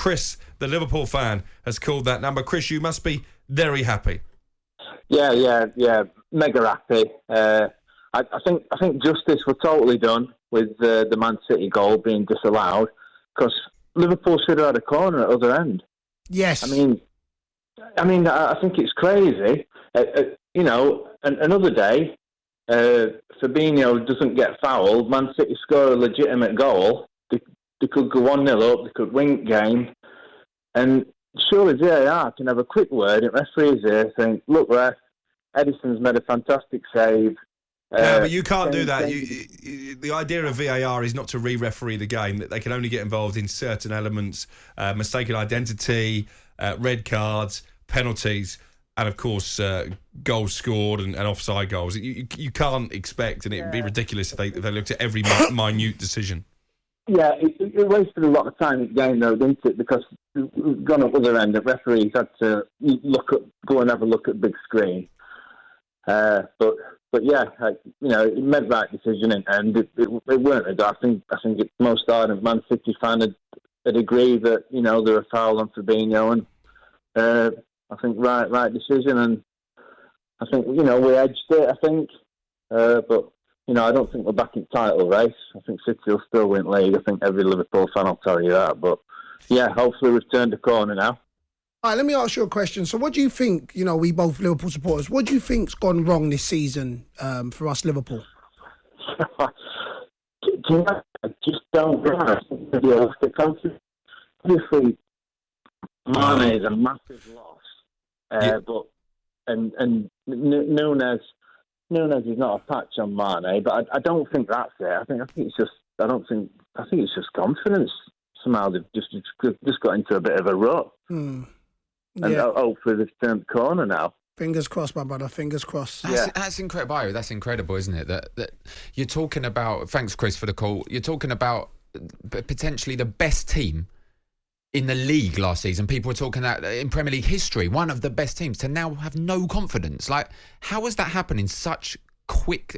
Chris, the Liverpool fan, has called that number. Chris, you must be very happy. Yeah, mega happy. I think justice was totally done with the Man City goal being disallowed, because Liverpool should have had a corner at the other end. Yes. I mean, I think it's crazy. Another day, Fabinho doesn't get fouled. Man City score a legitimate goal. They could go 1-0 up. They could win the game, and surely VAR can have a quick word at referees here, saying, "Look, ref, Edison's made a fantastic save." Yeah, but you can't do that. The idea of VAR is not to re-referee the game. That they can only get involved in certain elements, mistaken identity, red cards, penalties, and of course goals scored and offside goals. You can't expect, and it would be ridiculous if they looked at every minute decision. Yeah, it wasted a lot of time in the game, though, didn't it? Because we've gone up the other end. The referees had to go and have a look at big screen. But yeah, it made the right decision, and it weren't. I think most ardent Man City fan had agreed that there were foul on Fabinho, and I think right decision, and I think we edged it. I think, but I don't think we're back in title race. I think City will still win league. I think every Liverpool fan will tell you that. But yeah, hopefully we've turned the corner now. All right, let me ask you a question. So what do you think, we both Liverpool supporters, what do you think's gone wrong this season for us Liverpool? I just don't know. Obviously, Mane is a massive loss. But Nunes is not a patch on Mane, but I don't think that's it. I think it's just confidence. Somehow they've just got into a bit of a rut. And hopefully they've turned the corner now. Fingers crossed, my brother. Fingers crossed. That's incredible. That's incredible, isn't it? That you're talking about. Thanks, Chris, for the call. You're talking about potentially the best team in the league last season. People were talking that in Premier League history, one of the best teams, to now have no confidence. Like, how has that happened in such a quick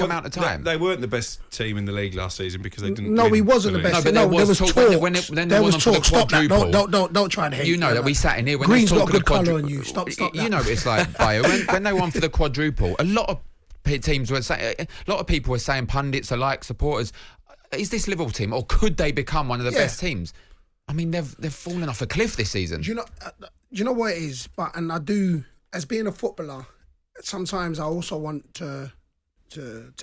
amount of time? They weren't the best team in the league last season because they didn't. No, he wasn't the best. No, but there was talk. There was talk. Stop that. Don't try and hate. You know that we sat in here when Green's they got a good colour on you. Stop that. You know it's like Bayo when they won for the quadruple. A lot of teams were saying. A lot of people were saying, pundits alike, supporters, is this Liverpool team, or could they become one of the best teams? I mean, they've fallen off a cliff this season. Do you know what it is? I do, as being a footballer, sometimes I also want to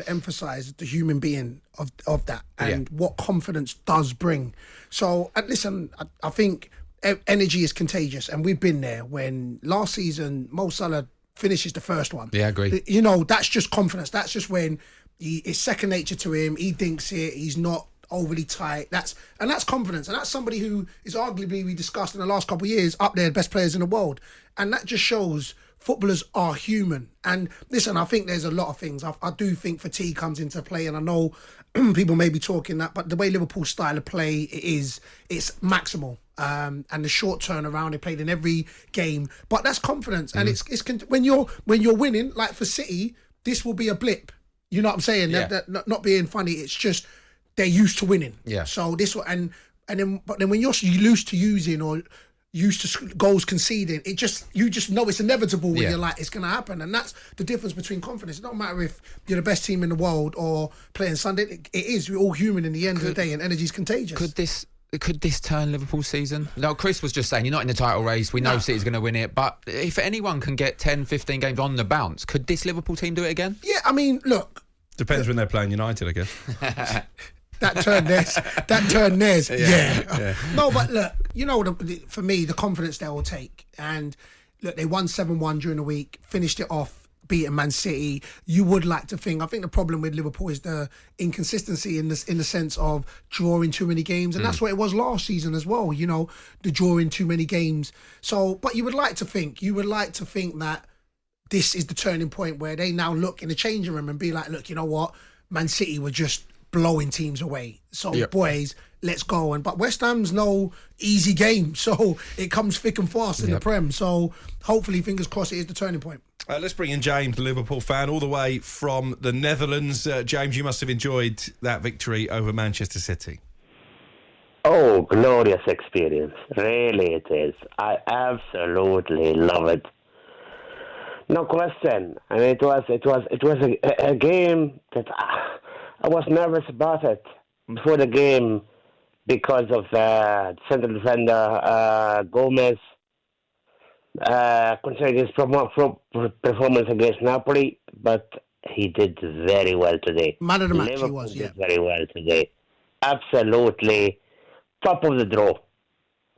emphasise the human being of that and what confidence does bring. So, listen, I think energy is contagious, and we've been there. When last season Mo Salah finishes the first one, I agree. That's just confidence. That's just when it's second nature to him. He thinks it. He's not overly tight. That's confidence, and that's somebody who is arguably, we discussed in the last couple of years, up there, best players in the world, and that just shows footballers are human. And listen, I think there's a lot of things. I do think fatigue comes into play, and I know people may be talking that, but the way Liverpool's style of play it's maximal. And the short turnaround, they played in every game, but that's confidence, and it's when you're winning, like for City, this will be a blip. You know what I'm saying? Yeah. Not being funny. It's just they're used to winning. Yeah. So this and then when you're used to using or used to goals conceding, you just know it's inevitable when you're like, it's going to happen. And that's the difference between confidence. It don't matter if you're the best team in the world or playing Sunday. It is. We're all human in the end of the day, and energy's contagious. Could this turn Liverpool's season? No, Chris was just saying, you're not in the title race. We know City's going to win it. But if anyone can get 10, 15 games on the bounce, could this Liverpool team do it again? Yeah, I mean, look. Depends when they're playing United, I guess. That turned theirs. Yeah. No, but look, for me, the confidence they will take. And look, they won 7-1 during the week, finished it off, beating Man City. You would like to think. I think the problem with Liverpool is the inconsistency in the sense of drawing too many games. And that's what it was last season as well, the drawing too many games. So, but you would like to think that this is the turning point where they now look in the changing room and be like, look, you know what? Man City were just blowing teams away. So, boys, let's go. But West Ham's no easy game. So it comes thick and fast in the Prem. So hopefully, fingers crossed, it is the turning point. Let's bring in James, the Liverpool fan, all the way from the Netherlands. James, you must have enjoyed that victory over Manchester City. Oh, glorious experience. Really it is. I absolutely love it. No question. And it was a game that I was nervous about it before the game because of central defender Gomez considering his performance against Napoli, but he did very well today. Man of the match, Liverpool he was, yeah. did very well today. Absolutely top of the draw.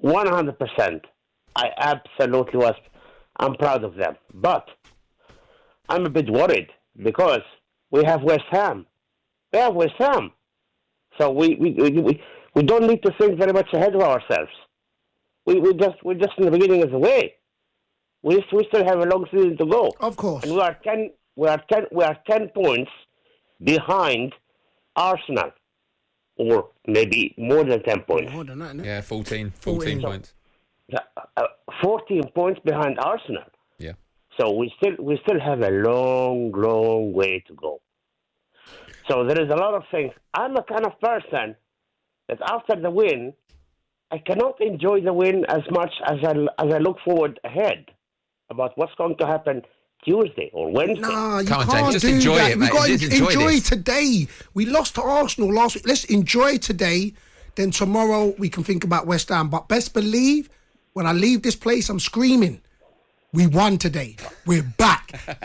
100%. I absolutely was. I'm proud of them. But I'm a bit worried because we have West Ham. So we don't need to think very much ahead of ourselves. We're just in the beginning of the way. We still have a long season to go. Of course. And we are 10 points behind Arsenal. Or maybe more than 10 points. More than that, isn't it? Yeah, 14 points. 14 points behind Arsenal. Yeah. So we still have a long way to go. So there is a lot of things. I'm a kind of person that after the win, I cannot enjoy the win as much as I look forward ahead about what's going to happen Tuesday or Wednesday. No, you Come on, can't James, just do enjoy that. it, We mate. got to Just enjoy this. today. We lost to Arsenal last week. Let's enjoy today. Then tomorrow we can think about West Ham. But best believe, when I leave this place, I'm screaming. We won today. We're back. Yeah.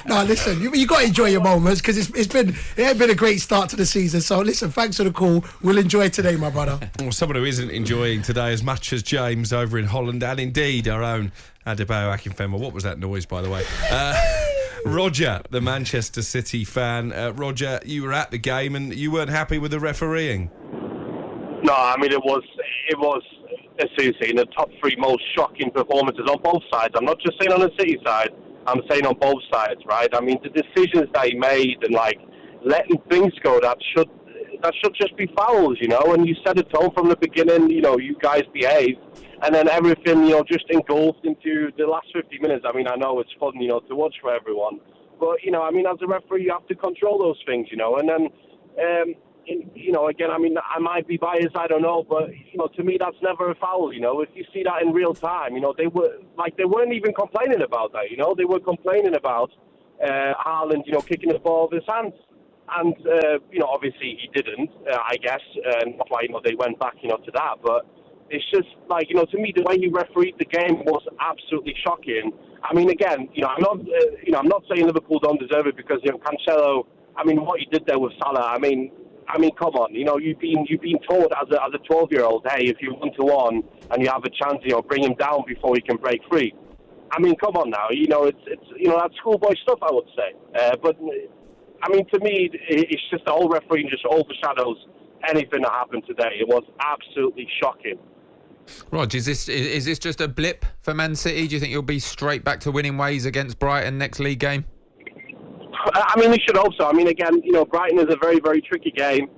No, listen, you got to enjoy your moments because it ain't been a great start to the season. So listen, thanks for the call. We'll enjoy today, my brother. Well, someone who isn't enjoying today as much as James over in Holland, and indeed our own Adebayo Akinfenwa. What was that noise, by the way? Roger, the Manchester City fan. Roger, you were at the game and you weren't happy with the refereeing. No, I mean, it was, as you say, in the top three most shocking performances on both sides. I'm not just saying on the City side, I'm saying on both sides, right? I mean, the decisions that he made and, like, letting things go, that should just be fouls, you know? And you set a tone from the beginning, you know, you guys behave. And then everything, you know, just engulfed into the last 50 minutes. I mean, I know it's fun, you know, to watch for everyone. But, you know, I mean, as a referee, you have to control those things, you know? And then, you know, again, I mean, I might be biased, I don't know, but, you know, to me, that's never a foul, you know. If you see that in real time, you know, they weren't even complaining about that, you know. They were complaining about Haaland, you know, kicking the ball with his hands. And, you know, obviously he didn't, I guess, and that's why, you know, they went back, you know, to that. But it's just, like, you know, to me, the way he refereed the game was absolutely shocking. I mean, again, you know, I'm not saying Liverpool don't deserve it because, you know, Cancelo, I mean, what he did there with Salah, I mean, come on, you know, you've been taught as a 12-year-old, hey, if you're 1-1 and you have a chance, you know, bring him down before he can break free. I mean, come on now, you know, it's you know, that's schoolboy stuff, I would say. But I mean, to me, it's just the whole refereeing just overshadows anything that happened today. It was absolutely shocking. Rog, is this just a blip for Man City? Do you think you'll be straight back to winning ways against Brighton next league game? I mean, we should hope so. I mean, again, you know, Brighton is a very, very tricky game.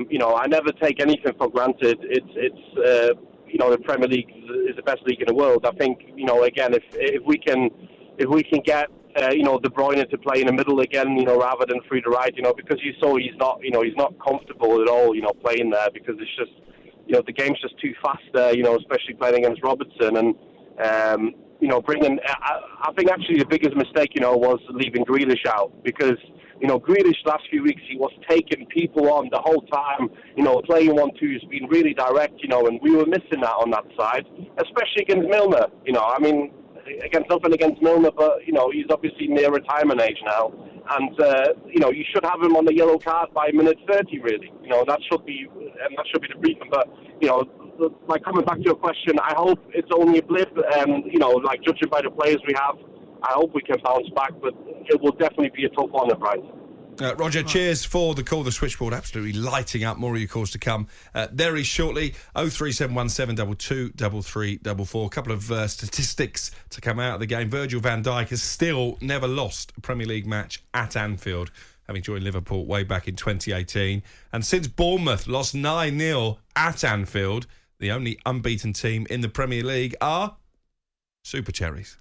You know, I never take anything for granted. It's you know, the Premier League is the best league in the world. I think, you know, again, if we can get you know, De Bruyne to play in the middle again, you know, rather than through the right, you know, because you saw he's not comfortable at all, you know, playing there because it's just, you know, the game's just too fast there, you know, especially playing against Robertson and. You know, I think actually the biggest mistake, you know, was leaving Grealish out because, you know, Grealish last few weeks, he was taking people on the whole time, you know, playing 1-2's been really direct, you know, and we were missing that on that side, especially against Milner, you know, I mean, nothing against Milner, but, you know, he's obviously near retirement age now, and, you know, you should have him on the yellow card by minute 30, really, you know, that should be the briefing, but, you know, like coming back to your question, I hope it's only a blip. You know, like judging by the players we have, I hope we can bounce back. But it will definitely be a tough one at Brighton. Roger, cheers for the call. The switchboard absolutely lighting up. More of your calls to come very shortly. 03717 223344. A couple of statistics to come out of the game. Virgil van Dijk has still never lost a Premier League match at Anfield, having joined Liverpool way back in 2018. And since Bournemouth lost 9-0 at Anfield, the only unbeaten team in the Premier League are Super Cherries.